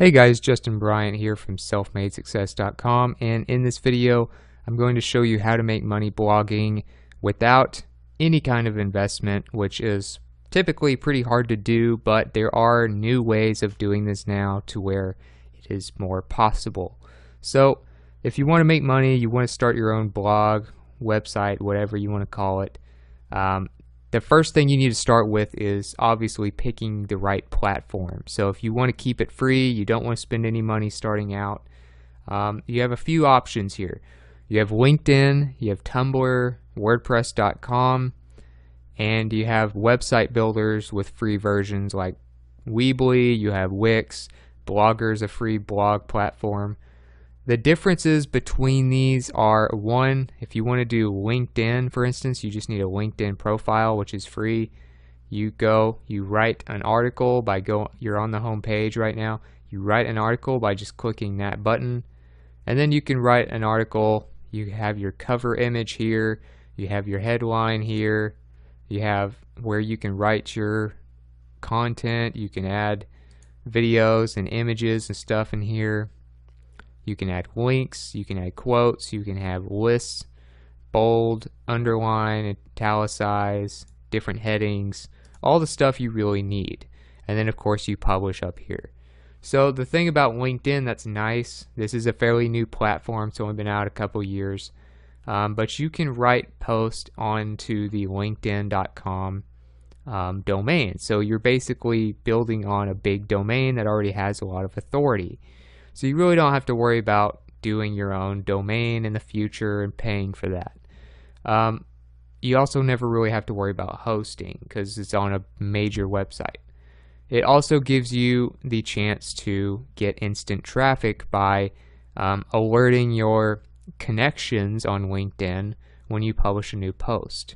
Hey guys, Justin Bryant here from selfmadesuccess.com, and in this video I'm going to show you how to make money blogging without any kind of investment, which is typically pretty hard to do, but there are new ways of doing this now to where it is more possible. So if you want to make money, you want to start your own blog, website, whatever you want to call it, the first thing you need to start with is obviously picking the right platform. So if you want to keep it free, you don't want to spend any money starting out, you have a few options here. You have LinkedIn, you have Tumblr, WordPress.com, and you have website builders with free versions like Weebly, you have Wix, Blogger is a free blog platform. The differences between these are, one, if you want to do LinkedIn, for instance, you just need a LinkedIn profile, which is free. You write an article you're on the home page right now. You write an article by just clicking that button, and then you can write an article. You have your cover image here, you have your headline here, you have where you can write your content, you can add videos and images and stuff in here. You can add links, you can add quotes, you can have lists, bold, underline, italicize, different headings, all the stuff you really need. And then of course you publish up here. So the thing about LinkedIn that's nice, this is a fairly new platform, it's only been out a couple years, but you can write posts onto the linkedin.com domain. So you're basically building on a big domain that already has a lot of authority. So you really don't have to worry about doing your own domain in the future and paying for that. You also never really have to worry about hosting because it's on a major website. It also gives you the chance to get instant traffic by alerting your connections on LinkedIn when you publish a new post.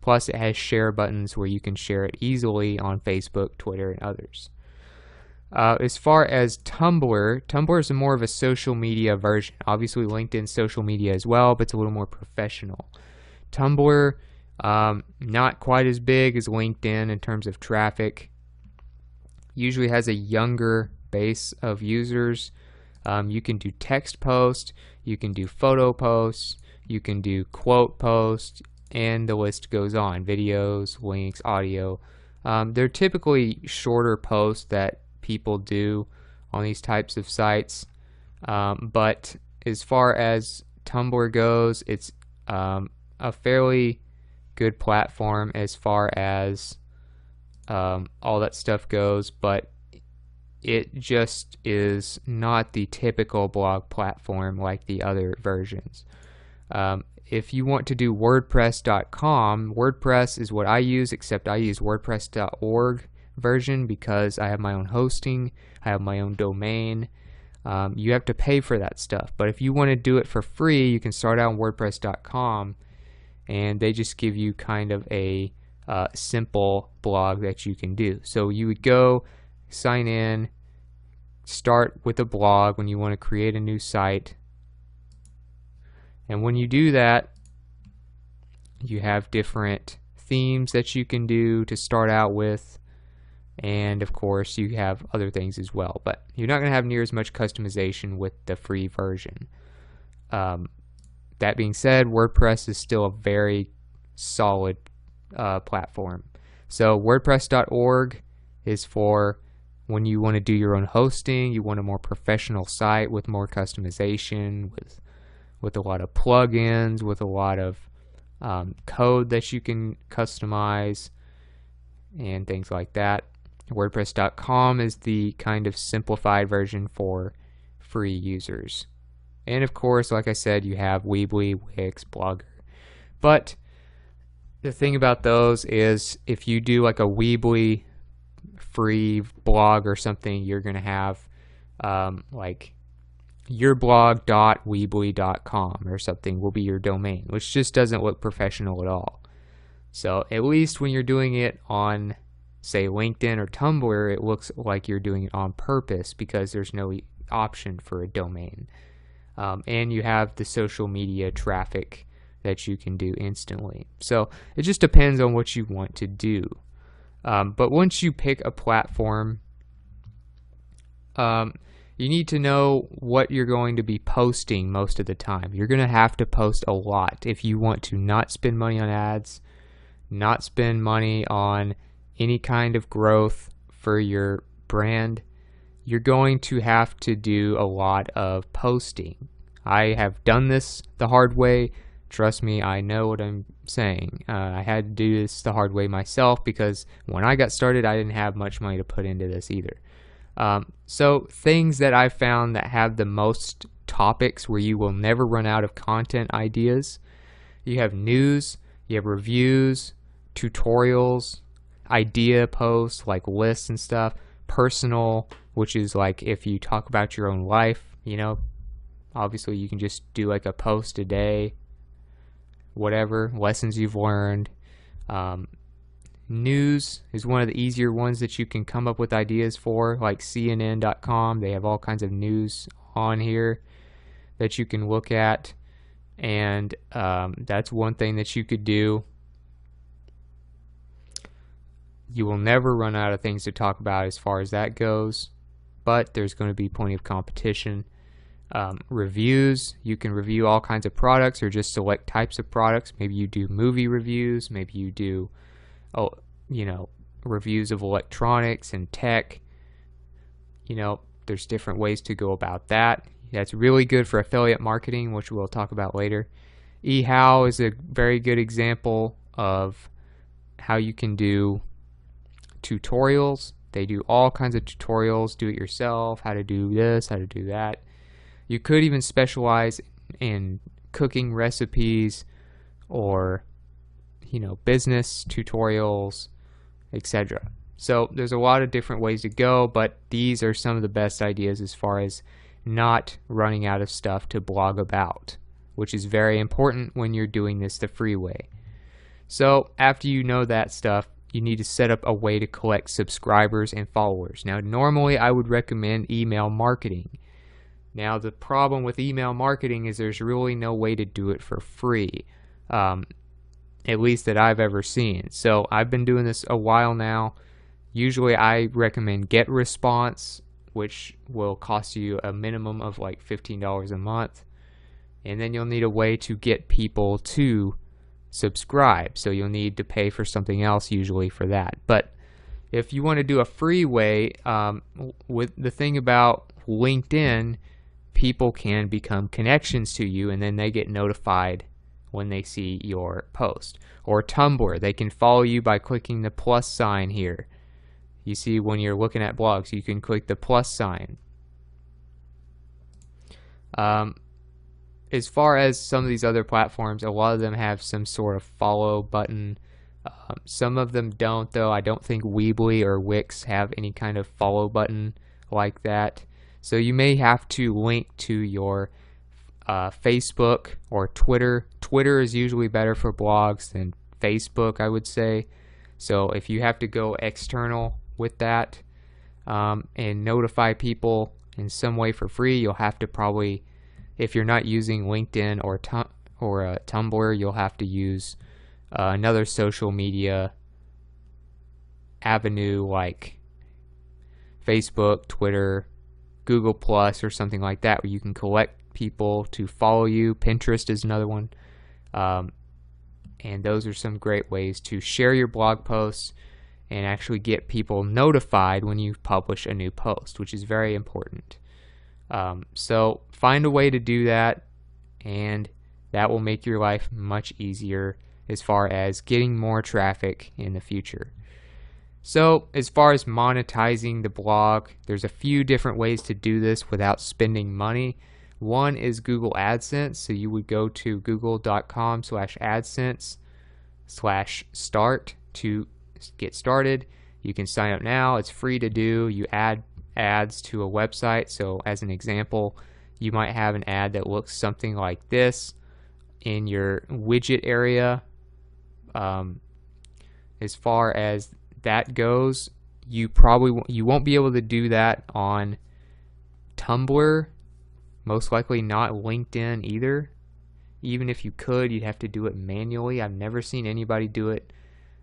Plus it has share buttons where you can share it easily on Facebook, Twitter, and others. As far as Tumblr is more of a social media version. Obviously LinkedIn's social media as well, but it's a little more professional. Tumblr, not quite as big as LinkedIn in terms of traffic. Usually has a younger base of users. You can do text posts, you can do photo posts, you can do quote posts, and the list goes on. Videos, links, audio. They're typically shorter posts that people do on these types of sites, but as far as Tumblr goes, it's a fairly good platform as far as all that stuff goes, but it just is not the typical blog platform like the other versions. If you want to do WordPress.com, WordPress is what I use, except I use WordPress.org version because I have my own hosting, I have my own domain. You have to pay for that stuff, but if you want to do it for free, you can start out on WordPress.com, and they just give you kind of a simple blog that you can do. So you would go sign in, start with a blog when you want to create a new site, and when you do that, you have different themes that you can do to start out with. And of course you have other things as well, but you're not going to have near as much customization with the free version. That being said, WordPress is still a very solid platform. So WordPress.org is for when you want to do your own hosting, you want a more professional site with more customization, with a lot of plugins, with a lot of code that you can customize and things like that. WordPress.com is the kind of simplified version for free users. And of course, like I said, you have Weebly, Wix, Blogger. But the thing about those is if you do like a Weebly free blog or something, you're going to have like yourblog.weebly.com or something will be your domain, which just doesn't look professional at all. So at least when you're doing it on, say, LinkedIn or Tumblr, it looks like you're doing it on purpose because there's no option for a domain. And you have the social media traffic that you can do instantly. So it just depends on what you want to do. But once you pick a platform, you need to know what you're going to be posting most of the time. You're going to have to post a lot if you want to not spend money on ads, not spend money on any kind of growth for your brand. You're going to have to do a lot of posting. I have done this the hard way. Trust me, I know what I'm saying. I had to do this the hard way myself because when I got started, I didn't have much money to put into this either. So things that I found that have the most topics where you will never run out of content ideas. You have news, you have reviews, tutorials, idea posts like lists and stuff, personal, which is like if you talk about your own life, you know, obviously you can just do like a post a day, whatever, lessons you've learned. News is one of the easier ones that you can come up with ideas for, like CNN.com. They have all kinds of news on here that you can look at, and that's one thing that you could do. You will never run out of things to talk about as far as that goes, but there's going to be plenty of competition. Reviews, you can review all kinds of products or just select types of products. Maybe you do movie reviews, maybe you do reviews of electronics and tech. There's different ways to go about that. That's really good for affiliate marketing, which we'll talk about later. eHow is a very good example of how you can do tutorials. They do all kinds of tutorials, do it yourself, how to do this, how to do that. You could even specialize in cooking recipes or business tutorials, etc. So there's a lot of different ways to go, but these are some of the best ideas as far as not running out of stuff to blog about, which is very important when you're doing this the free way. So after you know that stuff, you need to set up a way to collect subscribers and followers. Now, normally I would recommend email marketing. Now, the problem with email marketing is there's really no way to do it for free, at least that I've ever seen. So I've been doing this a while now. Usually I recommend GetResponse, which will cost you a minimum of like $15 a month. And then you'll need a way to get people to subscribe. So you'll need to pay for something else usually for that. But if you want to do a free way, with the thing about LinkedIn, people can become connections to you and then they get notified when they see your post. Or Tumblr, they can follow you by clicking the plus sign here. You see, when you're looking at blogs, you can click the plus sign. As far as some of these other platforms, a lot of them have some sort of follow button. Some of them don't, though. I don't think Weebly or Wix have any kind of follow button like that. So you may have to link to your Facebook or Twitter. Twitter is usually better for blogs than Facebook, I would say. So if you have to go external with that and notify people in some way for free, you'll have to probably, if you're not using LinkedIn or Tumblr, you'll have to use another social media avenue like Facebook, Twitter, Google Plus, or something like that, where you can collect people to follow you. Pinterest is another one. And those are some great ways to share your blog posts and actually get people notified when you publish a new post, which is very important. So find a way to do that, and that will make your life much easier as far as getting more traffic in the future. So as far as monetizing the blog, there's a few different ways to do this without spending money. One is Google AdSense. So you would go to google.com/AdSense/start to get started. You can sign up now. It's free to do. You add ads to a website. So as an example, you might have an ad that looks something like this in your widget area. As far as that goes, you won't be able to do that on Tumblr, most likely not LinkedIn either. Even if you could, you'd have to do it manually. I've never seen anybody do it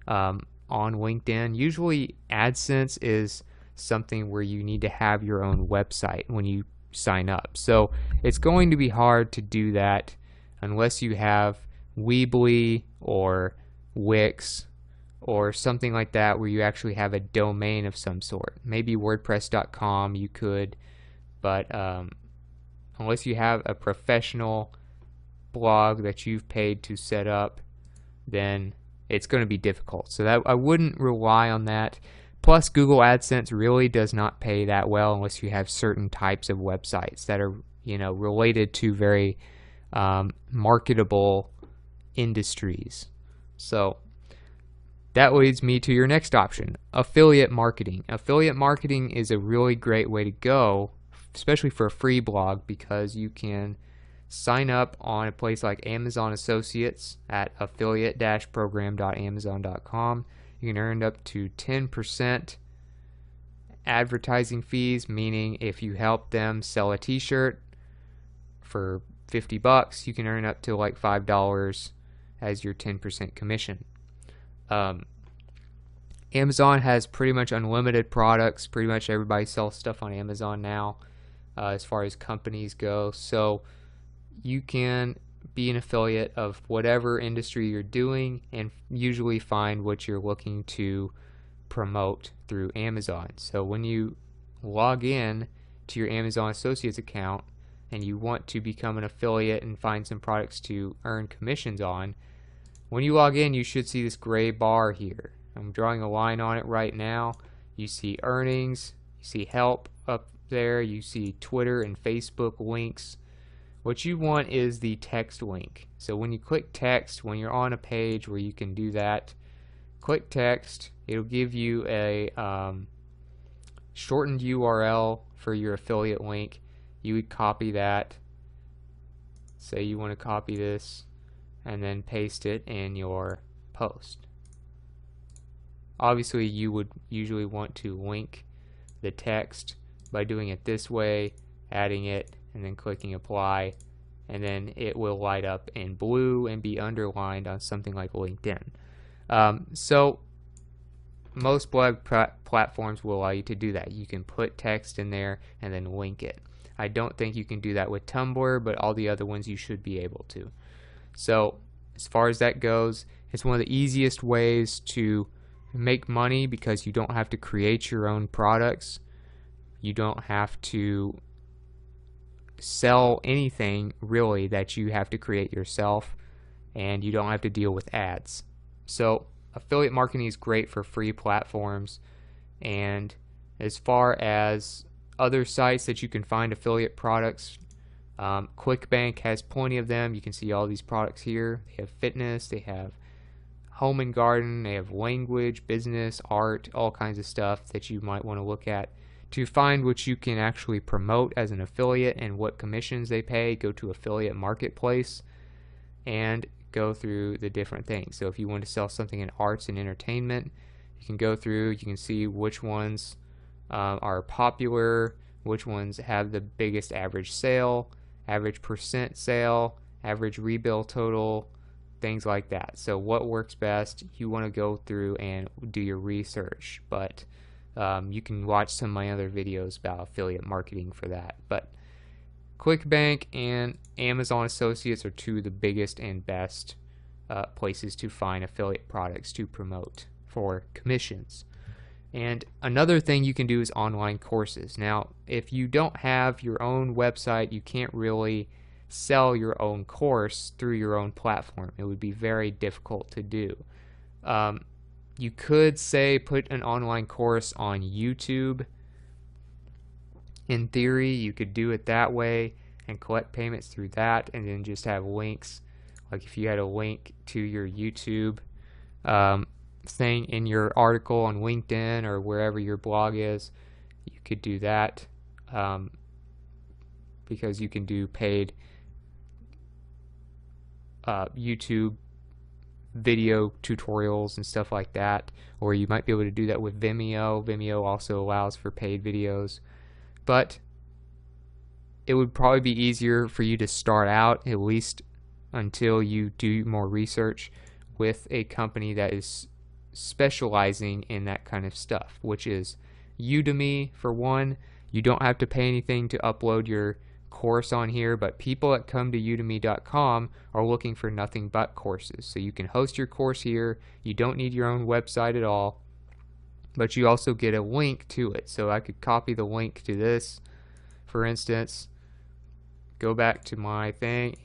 on LinkedIn. Usually AdSense is something where you need to have your own website when you sign up. So it's going to be hard to do that unless you have Weebly or Wix or something like that where you actually have a domain of some sort. Maybe WordPress.com you could, but unless you have a professional blog that you've paid to set up, then it's going to be difficult. So that I wouldn't rely on that. Plus, Google AdSense really does not pay that well unless you have certain types of websites that are, related to very marketable industries. So that leads me to your next option, affiliate marketing. Affiliate marketing is a really great way to go, especially for a free blog, because you can sign up on a place like Amazon Associates at affiliate-program.amazon.com. You can earn up to 10% advertising fees, meaning if you help them sell a t-shirt for $50, you can earn up to like $5 as your 10% commission. Amazon has pretty much unlimited products. Pretty much everybody sells stuff on Amazon now, as far as companies go. So you can be an affiliate of whatever industry you're doing and usually find what you're looking to promote through Amazon. So when you log in to your Amazon Associates account and you want to become an affiliate and find some products to earn commissions on, when you log in, you should see this gray bar here. I'm drawing a line on it right now. You see earnings, you see help up there, you see Twitter and Facebook links. What you want is the text link. So when you click text, when you're on a page where you can do that, click text. It'll give you a shortened URL for your affiliate link. You would copy that. Say you want to copy this and then paste it in your post. Obviously, you would usually want to link the text by doing it this way, adding it, and then clicking apply, and then it will light up in blue and be underlined on something like LinkedIn. So most blog platforms will allow you to do that. You can put text in there and then link it. I don't think you can do that with Tumblr, but all the other ones you should be able to. So as far as that goes, it's one of the easiest ways to make money because you don't have to create your own products. You don't have to sell anything really that you have to create yourself, and you don't have to deal with ads. So affiliate marketing is great for free platforms. And as far as other sites that you can find affiliate products, ClickBank has plenty of them. You can see all these products here. They have fitness, they have home and garden, they have language, business, art, all kinds of stuff that you might want to look at. To find what you can actually promote as an affiliate and what commissions they pay, go to Affiliate Marketplace and go through the different things. So if you want to sell something in arts and entertainment, you can go through, you can see which ones are popular, which ones have the biggest average sale, average percent sale, average rebill total, things like that. So what works best, you want to go through and do your research. But you can watch some of my other videos about affiliate marketing for that. But ClickBank and Amazon Associates are two of the biggest and best places to find affiliate products to promote for commissions. And another thing you can do is online courses. Now, if you don't have your own website, you can't really sell your own course through your own platform. It would be very difficult to do. You could say put an online course on YouTube. In theory, you could do it that way and collect payments through that, and then just have links. Like if you had a link to your YouTube thing in your article on LinkedIn or wherever your blog is, you could do that because you can do paid YouTube video tutorials and stuff like that, or you might be able to do that with Vimeo. Vimeo also allows for paid videos, but it would probably be easier for you to start out, at least until you do more research, with a company that is specializing in that kind of stuff, which is Udemy for one. You don't have to pay anything to upload your course on here, but people that come to udemy.com are looking for nothing but courses. So you can host your course here. You don't need your own website at all, but you also get a link to it. So I could copy the link to this, for instance, go back to my thing,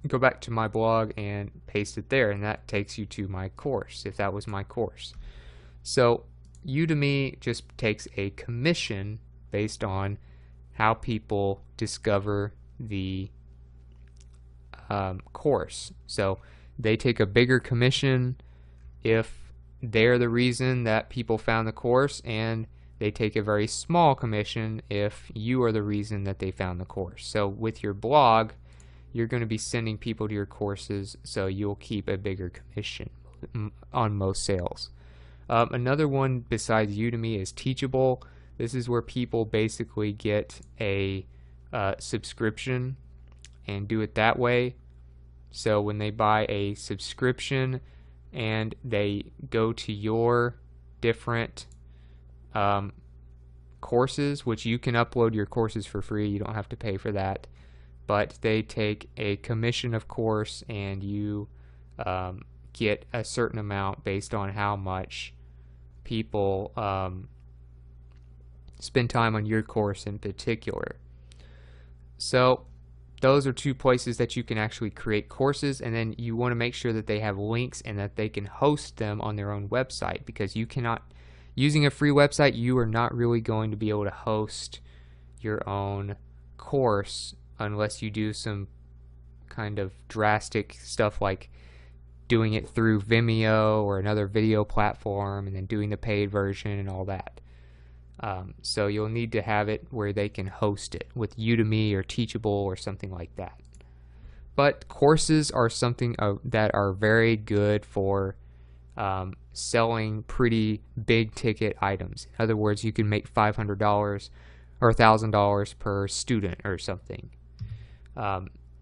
go back to my blog and paste it there, and that takes you to my course if that was my course. So Udemy just takes a commission based on how people discover the course. So they take a bigger commission if they're the reason that people found the course, and they take a very small commission if you are the reason that they found the course. So with your blog, you're going to be sending people to your courses, so you'll keep a bigger commission on most sales. Another one besides Udemy is Teachable. This is where people basically get a subscription and do it that way. So when they buy a subscription and they go to your different courses, which you can upload your courses for free, you don't have to pay for that, but they take a commission, of course, and you get a certain amount based on how much people spend time on your course in particular. So those are two places that you can actually create courses, and then you want to make sure that they have links and that they can host them on their own website, because you cannot, using a free website, you are not really going to be able to host your own course unless you do some kind of drastic stuff like doing it through Vimeo or another video platform and then doing the paid version and all that. So you'll need to have it where they can host it with Udemy or Teachable or something like that. But courses are something that are very good for selling pretty big ticket items. In other words, you can make $500 or $1,000 per student or something.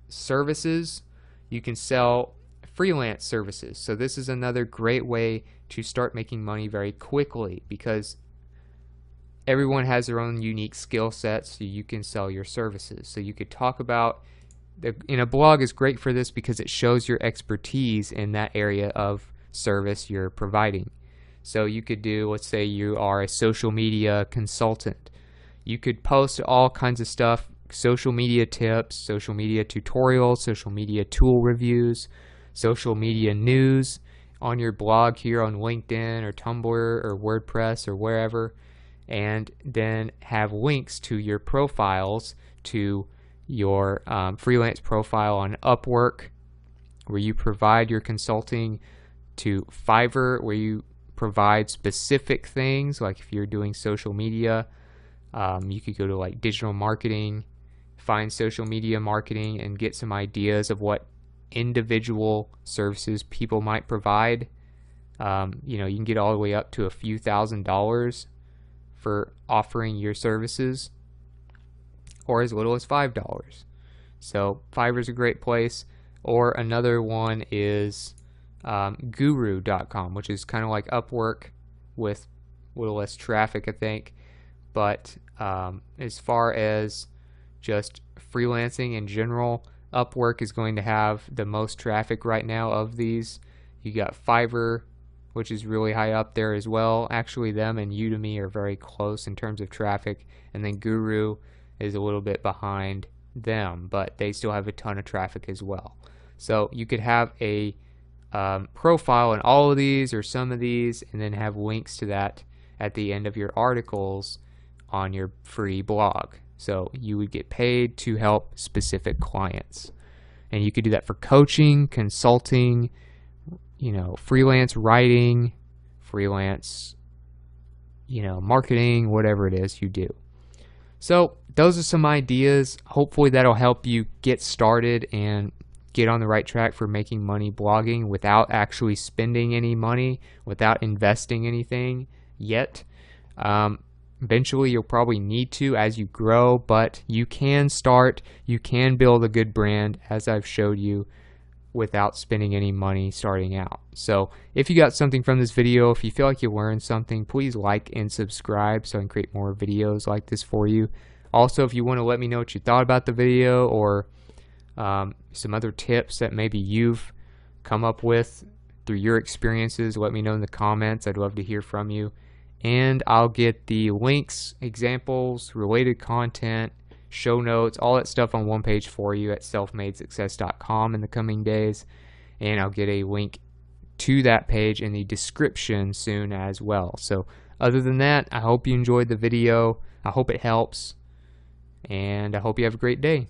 Services, you can sell freelance services. So this is another great way to start making money very quickly, because everyone has their own unique skill sets, so you can sell your services. So you could talk about, in a blog is great for this because it shows your expertise in that area of service you're providing. So you could do, let's say you are a social media consultant. You could post all kinds of stuff, social media tips, social media tutorials, social media tool reviews, social media news on your blog here on LinkedIn or Tumblr or WordPress or wherever, and then have links to your profiles, to your freelance profile on Upwork, where you provide your consulting, to Fiverr, where you provide specific things, like if you're doing social media, you could go to like digital marketing, find social media marketing, and get some ideas of what individual services people might provide. You know, you can get all the way up to a few $1,000s for offering your services, or as little as $5. So Fiverr's a great place. Or another one is Guru.com, which is kind of like Upwork with a little less traffic, I think. But as far as just freelancing in general, Upwork is going to have the most traffic right now of these. You got Fiverr, which is really high up there as well. Actually, them and Udemy are very close in terms of traffic, and then Guru is a little bit behind them, but they still have a ton of traffic as well. So you could have a profile in all of these or some of these, and then have links to that at the end of your articles on your free blog. So you would get paid to help specific clients, and you could do that for coaching, consulting, you know, freelance writing, freelance, you know, marketing, whatever it is you do. So those are some ideas. Hopefully that'll help you get started and get on the right track for making money blogging without actually spending any money, without investing anything yet. Eventually you'll probably need to as you grow, but you can start, you can build a good brand, as I've showed you, without spending any money starting out. So if you got something from this video, if you feel like you learned something, please like and subscribe so I can create more videos like this for you. Also, if you want to let me know what you thought about the video, or some other tips that maybe you've come up with through your experiences, let me know in the comments. I'd love to hear from you. And I'll get the links, examples, related content, show notes, all that stuff on one page for you at selfmadesuccess.com in the coming days. And I'll get a link to that page in the description soon as well. So other than that, I hope you enjoyed the video. I hope it helps. And I hope you have a great day.